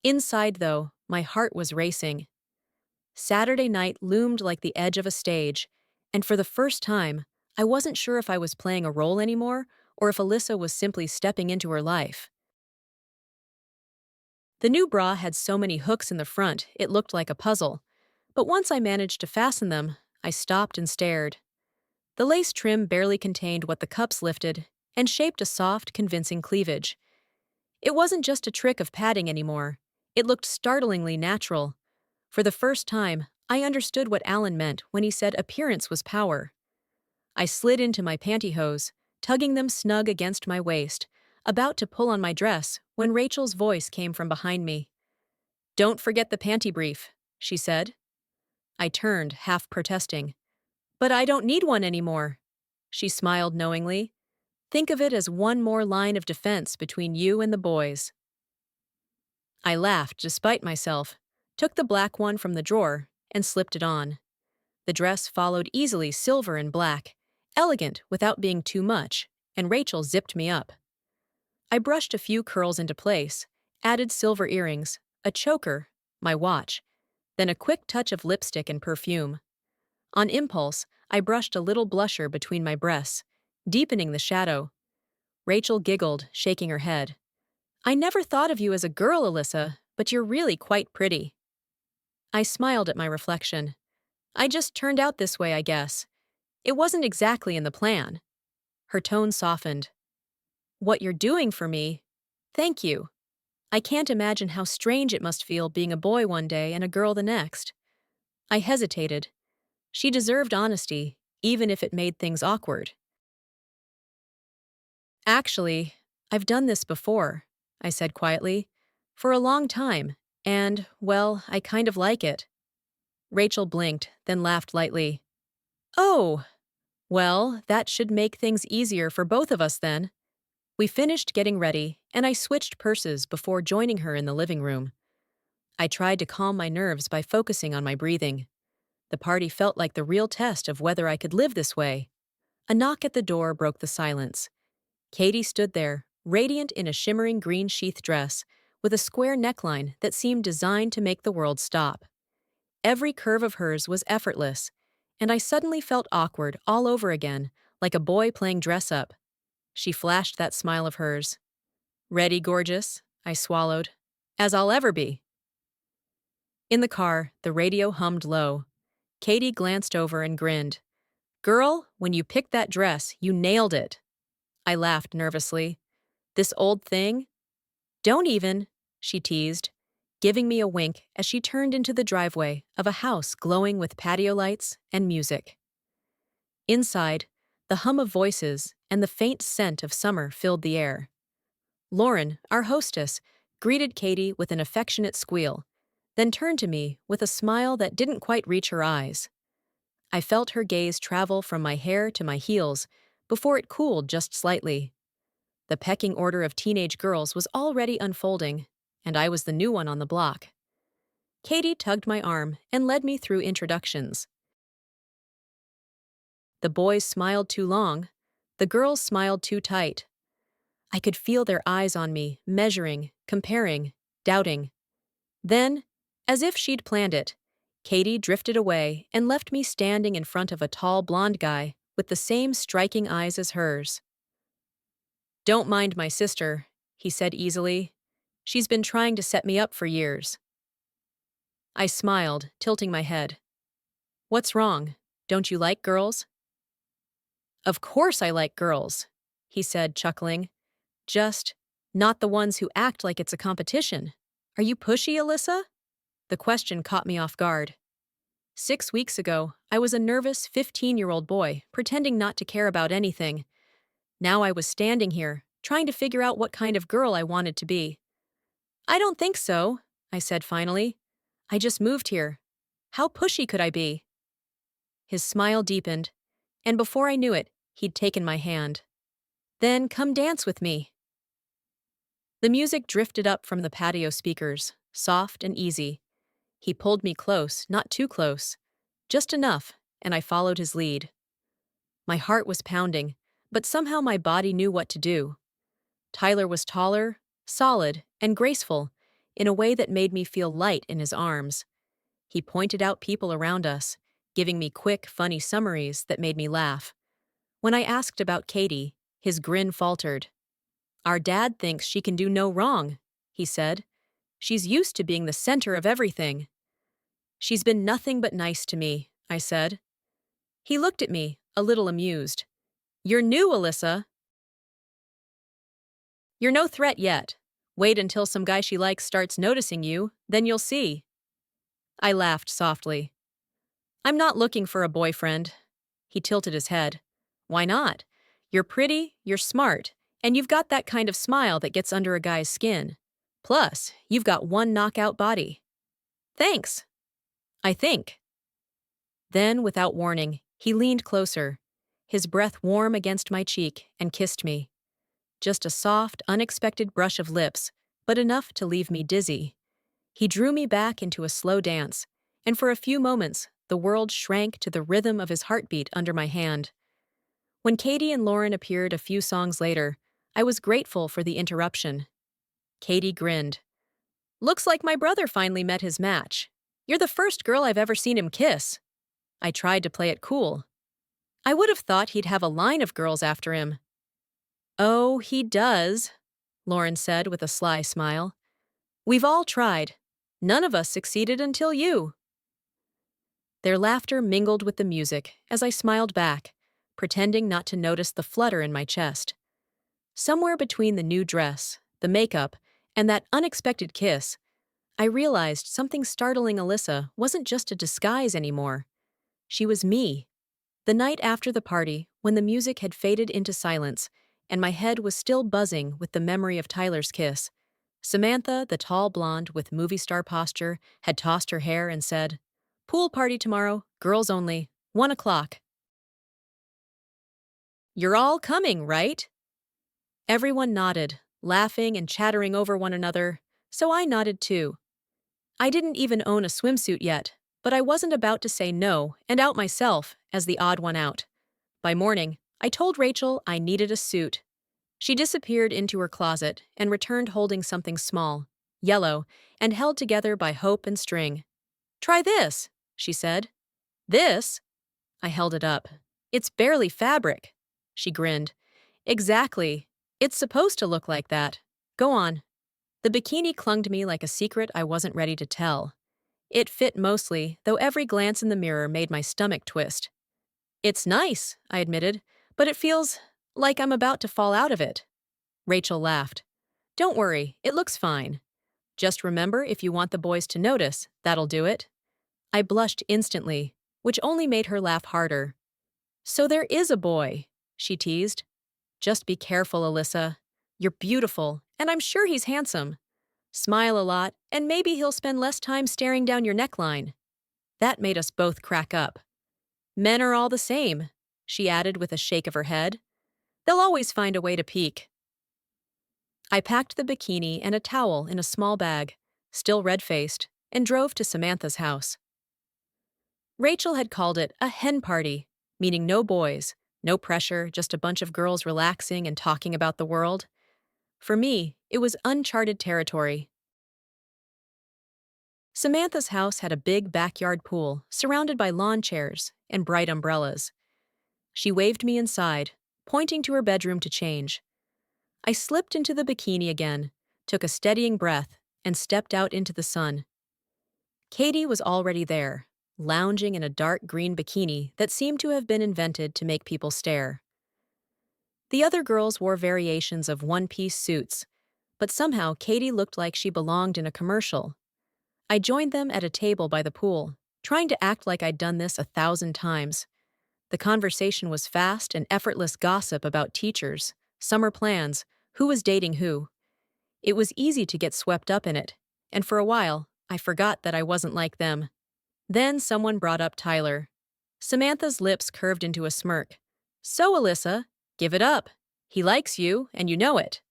S1: Inside, though, my heart was racing. Saturday night loomed like the edge of a stage, and for the first time, I wasn't sure if I was playing a role anymore or if Alyssa was simply stepping into her life. The new bra had so many hooks in the front it looked like a puzzle, but once I managed to fasten them, I stopped and stared. The lace trim barely contained what the cups lifted and shaped a soft, convincing cleavage. It wasn't just a trick of padding anymore. It looked startlingly natural. For the first time, I understood what Alan meant when he said appearance was power. I slid into my pantyhose, tugging them snug against my waist, about to pull on my dress when Rachel's voice came from behind me. Don't forget the panty brief, she said. I turned, half protesting. But I don't need one anymore. She smiled knowingly. Think of it as one more line of defense between you and the boys. I laughed despite myself, took the black one from the drawer, and slipped it on. The dress followed easily silver and black, elegant without being too much, and Rachel zipped me up. I brushed a few curls into place, added silver earrings, a choker, my watch, then a quick touch of lipstick and perfume. On impulse, I brushed a little blusher between my breasts, deepening the shadow. Rachel giggled, shaking her head. I never thought of you as a girl, Alyssa, but you're really quite pretty. I smiled at my reflection. I just turned out this way, I guess. It wasn't exactly in the plan. Her tone softened. What you're doing for me? Thank you. I can't imagine how strange it must feel being a boy one day and a girl the next. I hesitated. She deserved honesty, even if it made things awkward. Actually, I've done this before, I said quietly. For a long time, and, well, I kind of like it. Rachel blinked, then laughed lightly. Oh, well, that should make things easier for both of us then. We finished getting ready, and I switched purses before joining her in the living room. I tried to calm my nerves by focusing on my breathing. The party felt like the real test of whether I could live this way. A knock at the door broke the silence. Katie stood there, radiant in a shimmering green sheath dress, with a square neckline that seemed designed to make the world stop. Every curve of hers was effortless, and I suddenly felt awkward all over again, like a boy playing dress-up. She flashed that smile of hers. Ready, gorgeous? I swallowed. As I'll ever be. In the car, the radio hummed low. Katie glanced over and grinned. Girl, when you picked that dress, you nailed it. I laughed nervously. This old thing? Don't even, she teased, giving me a wink as she turned into the driveway of a house glowing with patio lights and music. Inside, the hum of voices and the faint scent of summer filled the air. Lauren, our hostess, greeted Katie with an affectionate squeal, then turned to me with a smile that didn't quite reach her eyes. I felt her gaze travel from my hair to my heels before it cooled just slightly. The pecking order of teenage girls was already unfolding, and I was the new one on the block. Katie tugged my arm and led me through introductions. The boys smiled too long. The girls smiled too tight. I could feel their eyes on me, measuring, comparing, doubting. Then, as if she'd planned it, Katie drifted away and left me standing in front of a tall blonde guy with the same striking eyes as hers. Don't mind my sister, he said easily. She's been trying to set me up for years. I smiled, tilting my head. What's wrong? Don't you like girls? Of course I like girls, he said, chuckling. Just not the ones who act like it's a competition. Are you pushy, Alyssa? The question caught me off guard. 6 weeks ago, I was a nervous 15-year-old boy, pretending not to care about anything. Now I was standing here, trying to figure out what kind of girl I wanted to be. I don't think so, I said finally. I just moved here. How pushy could I be? His smile deepened, and before I knew it, he'd taken my hand. Then come dance with me. The music drifted up from the patio speakers, soft and easy. He pulled me close, not too close, just enough, and I followed his lead. My heart was pounding, but somehow my body knew what to do. Tyler was taller, solid, and graceful, in a way that made me feel light in his arms. He pointed out people around us, giving me quick, funny summaries that made me laugh. When I asked about Katie, his grin faltered. Our dad thinks she can do no wrong, he said. She's used to being the center of everything. She's been nothing but nice to me, I said. He looked at me, a little amused. You're new, Alyssa. You're no threat yet. Wait until some guy she likes starts noticing you, then you'll see. I laughed softly. I'm not looking for a boyfriend. He tilted his head. Why not? You're pretty, you're smart, and you've got that kind of smile that gets under a guy's skin. Plus, you've got one knockout body. Thanks. I think. Then, without warning, he leaned closer, his breath warm against my cheek, and kissed me. Just a soft, unexpected brush of lips, but enough to leave me dizzy. He drew me back into a slow dance, and for a few moments, the world shrank to the rhythm of his heartbeat under my hand. When Katie and Lauren appeared a few songs later, I was grateful for the interruption. Katie grinned. Looks like my brother finally met his match. You're the first girl I've ever seen him kiss. I tried to play it cool. I would have thought he'd have a line of girls after him. Oh, he does, Lauren said with a sly smile. We've all tried. None of us succeeded until you. Their laughter mingled with the music as I smiled back, pretending not to notice the flutter in my chest. Somewhere between the new dress, the makeup, and that unexpected kiss, I realized something startling. Alyssa wasn't just a disguise anymore. She was me. The night after the party, when the music had faded into silence, and my head was still buzzing with the memory of Tyler's kiss, Samantha, the tall blonde with movie star posture, had tossed her hair and said, "Pool party tomorrow, girls only, 1 o'clock. You're all coming, right?" Everyone nodded, laughing and chattering over one another, so I nodded too. I didn't even own a swimsuit yet, but I wasn't about to say no and out myself as the odd one out. By morning, I told Rachel I needed a suit. She disappeared into her closet and returned holding something small, yellow, and held together by hope and string. "Try this," she said. "This?" I held it up. "It's barely fabric." She grinned. "Exactly. It's supposed to look like that. Go on." The bikini clung to me like a secret I wasn't ready to tell. It fit mostly, though every glance in the mirror made my stomach twist. "It's nice," I admitted, "but it feels like I'm about to fall out of it." Rachel laughed. "Don't worry, it looks fine. Just remember, if you want the boys to notice, that'll do it." I blushed instantly, which only made her laugh harder. "So there is a boy," she teased. "Just be careful, Alyssa. You're beautiful, and I'm sure he's handsome. Smile a lot, and maybe he'll spend less time staring down your neckline." That made us both crack up. "Men are all the same," she added with a shake of her head. "They'll always find a way to peek." I packed the bikini and a towel in a small bag, still red-faced, and drove to Samantha's house. Rachel had called it a hen party, meaning no boys, no pressure, just a bunch of girls relaxing and talking about the world. For me, it was uncharted territory. Samantha's house had a big backyard pool surrounded by lawn chairs and bright umbrellas. She waved me inside, pointing to her bedroom to change. I slipped into the bikini again, took a steadying breath, and stepped out into the sun. Katie was already there, lounging in a dark green bikini that seemed to have been invented to make people stare. The other girls wore variations of one-piece suits, but somehow Katie looked like she belonged in a commercial. I joined them at a table by the pool, trying to act like I'd done this 1,000 times. The conversation was fast and effortless gossip about teachers, summer plans, who was dating who. It was easy to get swept up in it, and for a while, I forgot that I wasn't like them. Then someone brought up Tyler. Samantha's lips curved into a smirk. "So, Alyssa, give it up. He likes you, and you know it."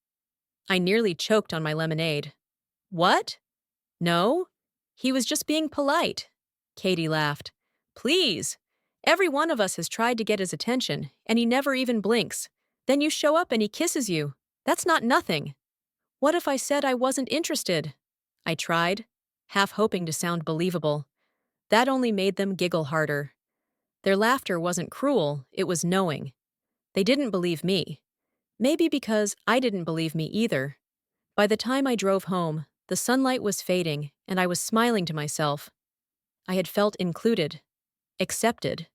S1: I nearly choked on my lemonade. "What? No? He was just being polite." Katie laughed. "Please. Every one of us has tried to get his attention, and he never even blinks. Then you show up and he kisses you. That's not nothing." "What if I said I wasn't interested?" I tried, half hoping to sound believable. That only made them giggle harder. Their laughter wasn't cruel, it was knowing. They didn't believe me. Maybe because I didn't believe me either. By the time I drove home, the sunlight was fading, and I was smiling to myself. I had felt included, accepted.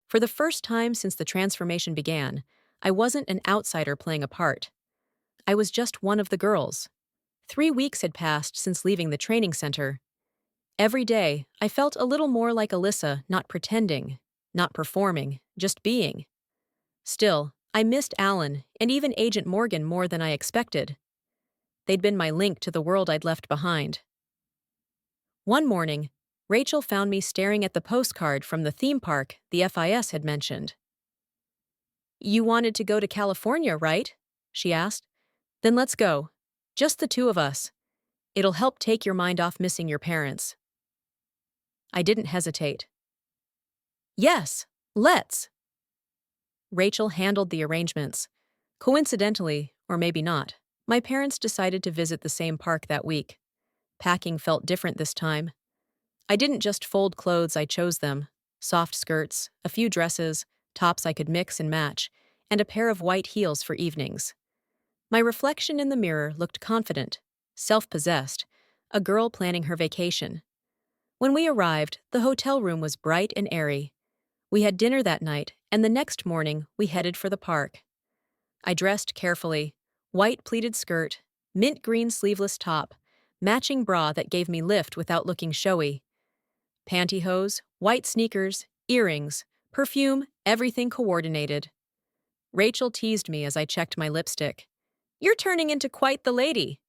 S1: For the first time since the transformation began, I wasn't an outsider playing a part. I was just one of the girls. 3 weeks had passed since leaving the training center. Every day, I felt a little more like Alyssa, not pretending, not performing, just being. Still, I missed Alan and even Agent Morgan more than I expected. They'd been my link to the world I'd left behind. One morning, Rachel found me staring at the postcard from the theme park the FIS had mentioned. "You wanted to go to California, right?" she asked. "Then let's go. Just the two of us. It'll help take your mind off missing your parents." I didn't hesitate. "Yes, let's." Rachel handled the arrangements. Coincidentally, or maybe not, my parents decided to visit the same park that week. Packing felt different this time. I didn't just fold clothes, I chose them. Soft skirts, a few dresses, tops I could mix and match, and a pair of white heels for evenings. My reflection in the mirror looked confident, self-possessed, a girl planning her vacation. When we arrived, the hotel room was bright and airy. We had dinner that night, and the next morning we headed for the park. I dressed carefully: white pleated skirt, mint green sleeveless top, matching bra that gave me lift without looking showy, pantyhose, white sneakers, earrings, perfume, everything coordinated. Rachel teased me as I checked my lipstick. "You're turning into quite the lady."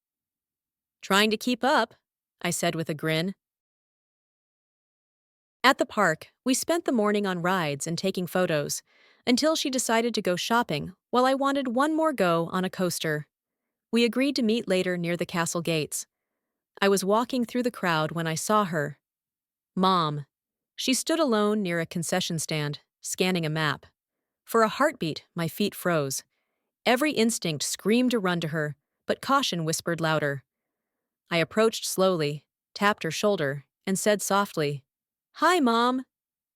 S1: "Trying to keep up," I said with a grin. At the park, we spent the morning on rides and taking photos, until she decided to go shopping while I wanted one more go on a coaster. We agreed to meet later near the castle gates. I was walking through the crowd when I saw her. Mom. She stood alone near a concession stand, scanning a map. For a heartbeat, my feet froze. Every instinct screamed to run to her, but caution whispered louder. I approached slowly, tapped her shoulder, and said softly, "Hi, Mom."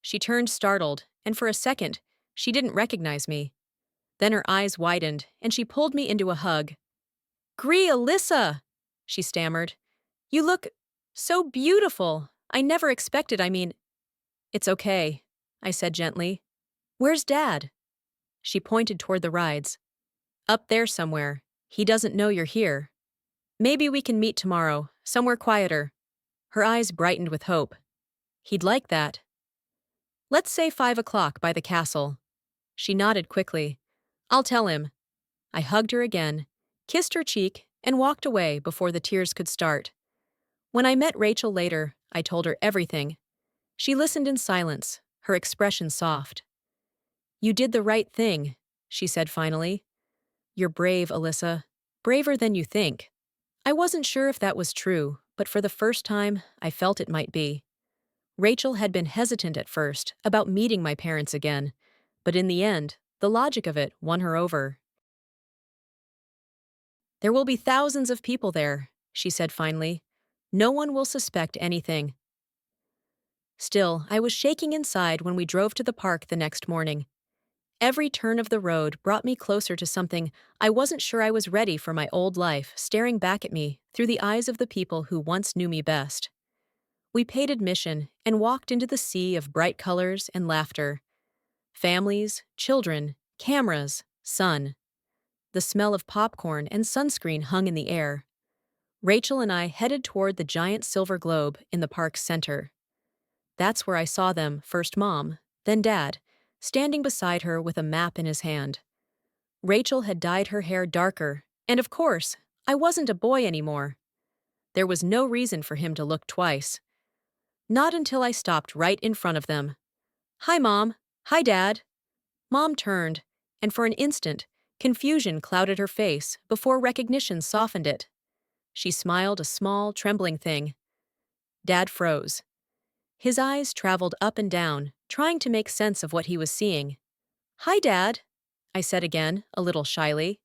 S1: She turned startled, and for a second, she didn't recognize me. Then her eyes widened, and she pulled me into a hug. Alyssa," she stammered. "You look so beautiful. I never expected, I mean—" "It's okay," I said gently. "Where's Dad?" She pointed toward the rides. "Up there somewhere. He doesn't know you're here. Maybe we can meet tomorrow, somewhere quieter." Her eyes brightened with hope. "He'd like that." "Let's say 5 o'clock by the castle." She nodded quickly. "I'll tell him." I hugged her again, kissed her cheek, and walked away before the tears could start. When I met Rachel later, I told her everything. She listened in silence, her expression soft. "You did the right thing," she said finally. "You're brave, Alyssa. Braver than you think." I wasn't sure if that was true, but for the first time, I felt it might be. Rachel had been hesitant at first about meeting my parents again, but in the end, the logic of it won her over. "There will be thousands of people there," she said finally. "No one will suspect anything." Still, I was shaking inside when we drove to the park the next morning. Every turn of the road brought me closer to something I wasn't sure I was ready for my old life staring back at me through the eyes of the people who once knew me best. We paid admission and walked into the sea of bright colors and laughter. Families, children, cameras, sun. The smell of popcorn and sunscreen hung in the air. Rachel and I headed toward the giant silver globe in the park's center. That's where I saw them, first Mom, then Dad, standing beside her with a map in his hand. Rachel had dyed her hair darker, and of course, I wasn't a boy anymore. There was no reason for him to look twice. Not until I stopped right in front of them. "Hi, Mom. Hi, Dad." Mom turned, and for an instant, confusion clouded her face before recognition softened it. She smiled, a small, trembling thing. Dad froze. His eyes traveled up and down, trying to make sense of what he was seeing. "Hi, Dad," I said again, a little shyly.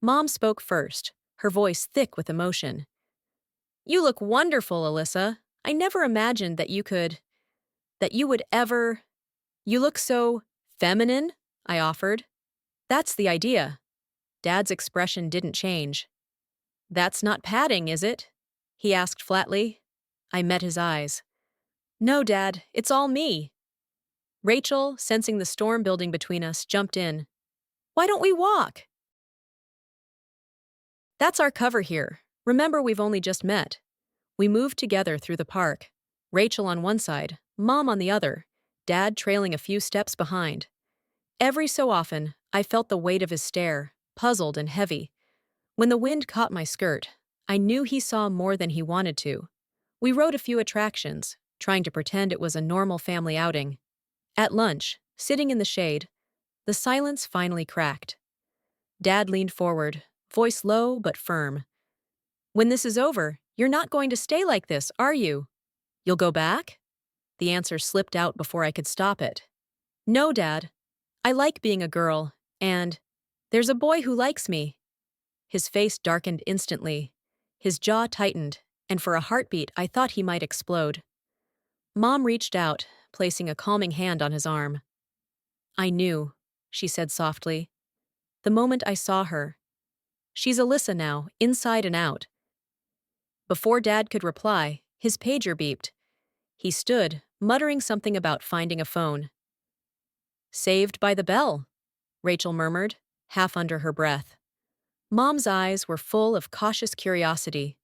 S1: Mom spoke first, her voice thick with emotion. "You look wonderful, Alyssa. I never imagined that you would ever— You look so feminine," I offered. "That's the idea." Dad's expression didn't change. "That's not padding, is it?" he asked flatly. I met his eyes. "No, Dad, it's all me." Rachel, sensing the storm building between us, jumped in. "Why don't we walk?" "That's our cover here. Remember, we've only just met." We moved together through the park. Rachel on one side, Mom on the other, Dad trailing a few steps behind. Every so often, I felt the weight of his stare, puzzled and heavy. When the wind caught my skirt, I knew he saw more than he wanted to. We rode a few attractions, trying to pretend it was a normal family outing. At lunch, sitting in the shade, the silence finally cracked. Dad leaned forward, voice low but firm. "When this is over, you're not going to stay like this, are you? You'll go back?" The answer slipped out before I could stop it. "No, Dad. I like being a girl, and there's a boy who likes me." His face darkened instantly. His jaw tightened, and for a heartbeat I thought he might explode. Mom reached out, placing a calming hand on his arm. "I knew," she said softly. "The moment I saw her. She's Alyssa now, inside and out." Before Dad could reply, his pager beeped. He stood, muttering something about finding a phone. Saved by the bell, Rachel murmured, half under her breath. Mom's eyes were full of cautious curiosity.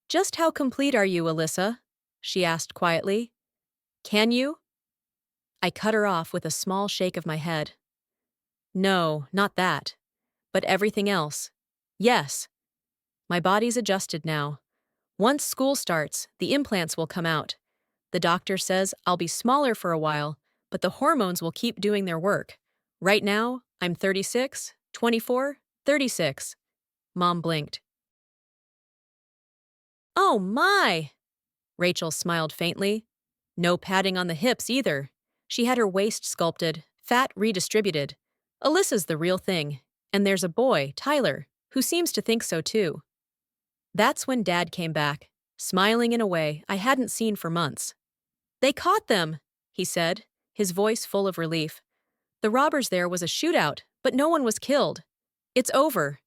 S1: Just how complete are you, Alyssa? She asked quietly. Can you? I cut her off with a small shake of my head. No, not that. But everything else. Yes. My body's adjusted now. Once school starts, the implants will come out. The doctor says I'll be smaller for a while, but the hormones will keep doing their work. Right now, I'm 36, 24, 36. Mom blinked. Oh my! Rachel smiled faintly. No padding on the hips either. She had her waist sculpted, fat redistributed. Alyssa's the real thing. And there's a boy, Tyler, who seems to think so too. That's when Dad came back, smiling in a way I hadn't seen for months. They caught them, he said, his voice full of relief. The robbers there was a shootout, but no one was killed. It's over.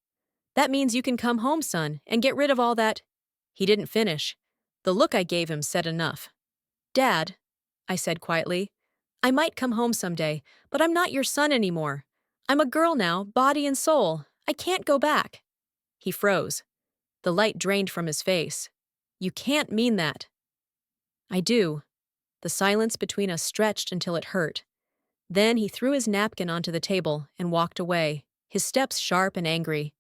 S1: That means you can come home, son, and get rid of all that. He didn't finish. The look I gave him said enough. Dad, I said quietly, I might come home someday, but I'm not your son anymore. I'm a girl now, body and soul. I can't go back. He froze. The light drained from his face. You can't mean that. I do. The silence between us stretched until it hurt. Then he threw his napkin onto the table and walked away, his steps sharp and angry.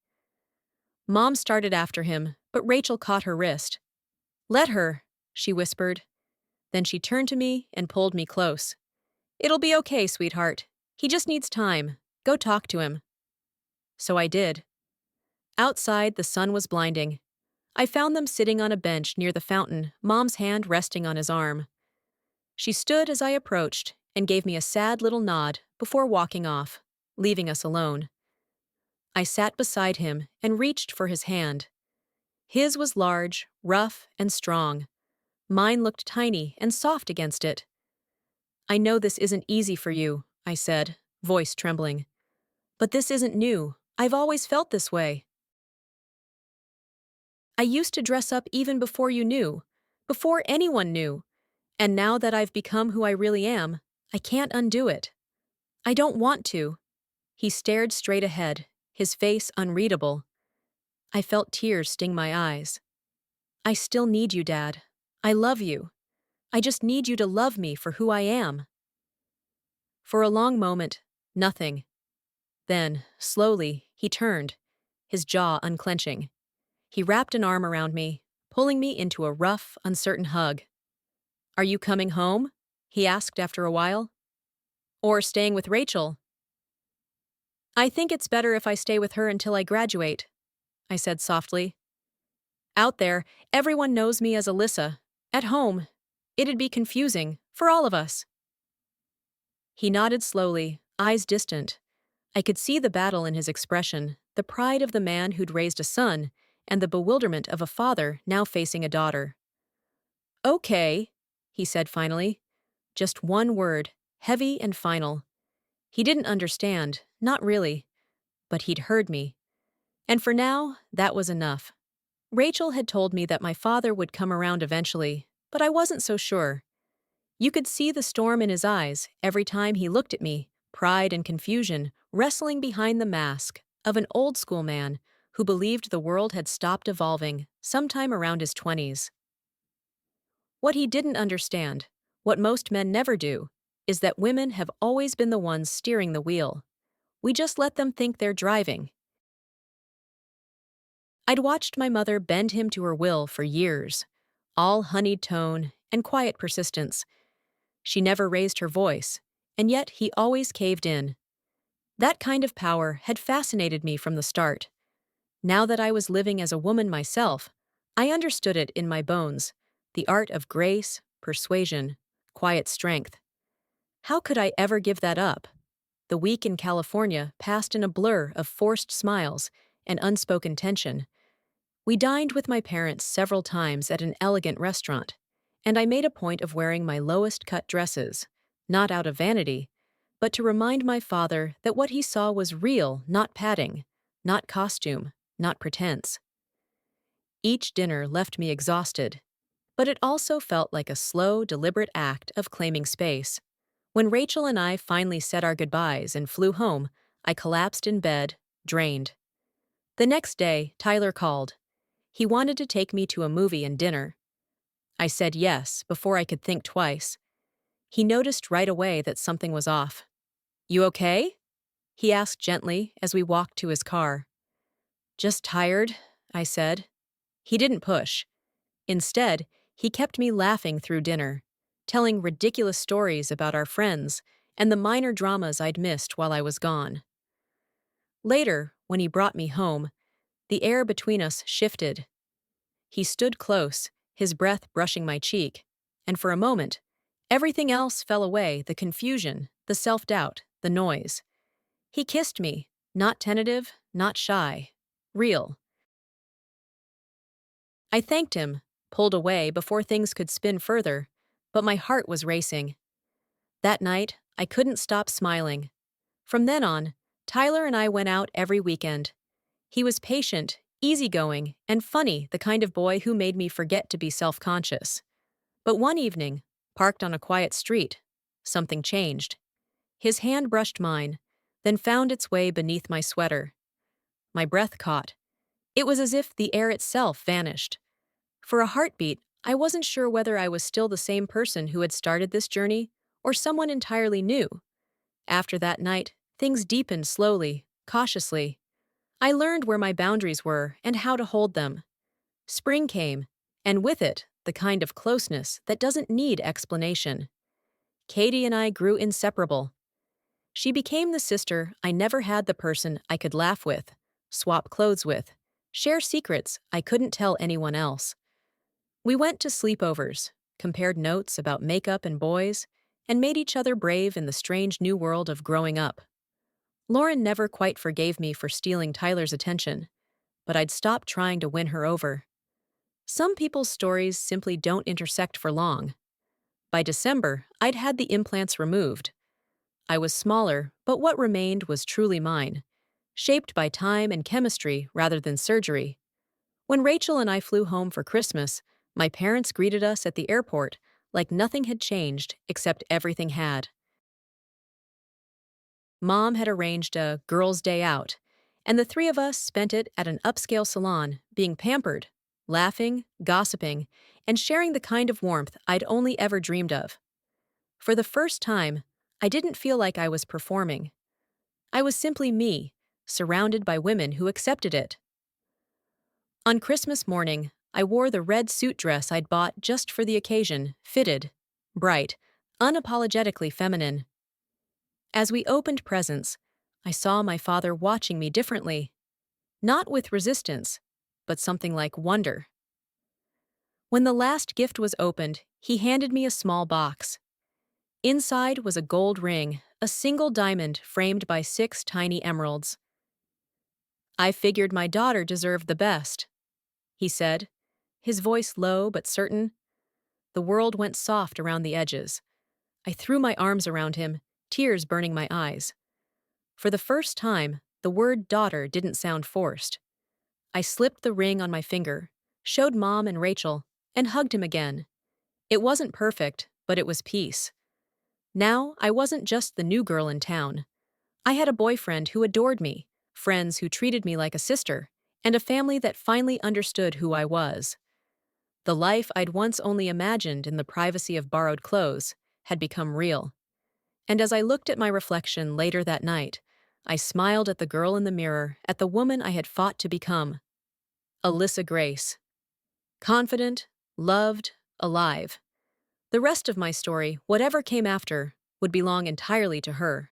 S1: Mom started after him, but Rachel caught her wrist. Let her, she whispered. Then she turned to me and pulled me close. It'll be okay, sweetheart. He just needs time. Go talk to him. So I did. Outside, the sun was blinding. I found them sitting on a bench near the fountain, Mom's hand resting on his arm. She stood as I approached and gave me a sad little nod before walking off, leaving us alone. I sat beside him and reached for his hand. His was large, rough, and strong. Mine looked tiny and soft against it. I know this isn't easy for you, I said, voice trembling. But this isn't new. I've always felt this way. I used to dress up even before you knew, before anyone knew. And now that I've become who I really am, I can't undo it. I don't want to. He stared straight ahead, his face unreadable. I felt tears sting my eyes. I still need you, Dad. I love you. I just need you to love me for who I am. For a long moment, nothing. Then, slowly, he turned, his jaw unclenching. He wrapped an arm around me, pulling me into a rough, uncertain hug. Are you coming home? He asked after a while. Or staying with Rachel? I think it's better if I stay with her until I graduate, I said softly. Out there, everyone knows me as Alyssa. At home, it'd be confusing for all of us. He nodded slowly, eyes distant. I could see the battle in his expression, the pride of the man who'd raised a son, and the bewilderment of a father now facing a daughter. Okay, he said finally. Just one word, heavy and final. He didn't understand, not really. But he'd heard me. And for now, that was enough. Rachel had told me that my father would come around eventually, but I wasn't so sure. You could see the storm in his eyes every time he looked at me, pride and confusion wrestling behind the mask of an old-school man who believed the world had stopped evolving sometime around his 20s. What he didn't understand, what most men never do, is that women have always been the ones steering the wheel. We just let them think they're driving. I'd watched my mother bend him to her will for years, all honeyed tone and quiet persistence. She never raised her voice, and yet he always caved in. That kind of power had fascinated me from the start. Now that I was living as a woman myself, I understood it in my bones, the art of grace, persuasion, quiet strength. How could I ever give that up? The week in California passed in a blur of forced smiles and unspoken tension. We dined with my parents several times at an elegant restaurant, and I made a point of wearing my lowest cut dresses, not out of vanity, but to remind my father that what he saw was real, not padding, not costume, not pretense. Each dinner left me exhausted, but it also felt like a slow, deliberate act of claiming space. When Rachel and I finally said our goodbyes and flew home, I collapsed in bed, drained. The next day, Tyler called. He wanted to take me to a movie and dinner. I said yes before I could think twice. He noticed right away that something was off. "You okay?" he asked gently as we walked to his car. "Just tired," I said. He didn't push. Instead, he kept me laughing through dinner, telling ridiculous stories about our friends and the minor dramas I'd missed while I was gone. Later, when he brought me home, the air between us shifted. He stood close, his breath brushing my cheek, and for a moment, everything else fell away: the confusion, the self-doubt, the noise. He kissed me, not tentative, not shy, real. I thanked him, pulled away before things could spin further, but my heart was racing. That night, I couldn't stop smiling. From then on, Tyler and I went out every weekend. He was patient, easygoing, and funny, the kind of boy who made me forget to be self-conscious. But one evening, parked on a quiet street, something changed. His hand brushed mine, then found its way beneath my sweater. My breath caught. It was as if the air itself vanished. For a heartbeat, I wasn't sure whether I was still the same person who had started this journey or someone entirely new. After that night, things deepened slowly, cautiously. I learned where my boundaries were and how to hold them. Spring came, and with it, the kind of closeness that doesn't need explanation. Katie and I grew inseparable. She became the sister I never had, the person I could laugh with, swap clothes with, share secrets I couldn't tell anyone else. We went to sleepovers, compared notes about makeup and boys, and made each other brave in the strange new world of growing up. Lauren never quite forgave me for stealing Tyler's attention, but I'd stopped trying to win her over. Some people's stories simply don't intersect for long. By December, I'd had the implants removed. I was smaller, but what remained was truly mine, shaped by time and chemistry rather than surgery. When Rachel and I flew home for Christmas, my parents greeted us at the airport like nothing had changed except everything had. Mom had arranged a girls' day out, and the three of us spent it at an upscale salon, being pampered, laughing, gossiping, and sharing the kind of warmth I'd only ever dreamed of. For the first time, I didn't feel like I was performing. I was simply me, surrounded by women who accepted it. On Christmas morning, I wore the red suit dress I'd bought just for the occasion, fitted, bright, unapologetically feminine. As we opened presents, I saw my father watching me differently, not with resistance, but something like wonder. When the last gift was opened, he handed me a small box. Inside was a gold ring, a single diamond framed by 6 tiny emeralds. "I figured my daughter deserved the best," he said, his voice low but certain. The world went soft around the edges. I threw my arms around him, tears burning my eyes. For the first time, the word daughter didn't sound forced. I slipped the ring on my finger, showed Mom and Rachel, and hugged him again. It wasn't perfect, but it was peace. Now, I wasn't just the new girl in town. I had a boyfriend who adored me, friends who treated me like a sister, and a family that finally understood who I was. The life I'd once only imagined in the privacy of borrowed clothes had become real. And as I looked at my reflection later that night, I smiled at the girl in the mirror, at the woman I had fought to become. Alyssa Grace. Confident, loved, alive. The rest of my story, whatever came after, would belong entirely to her.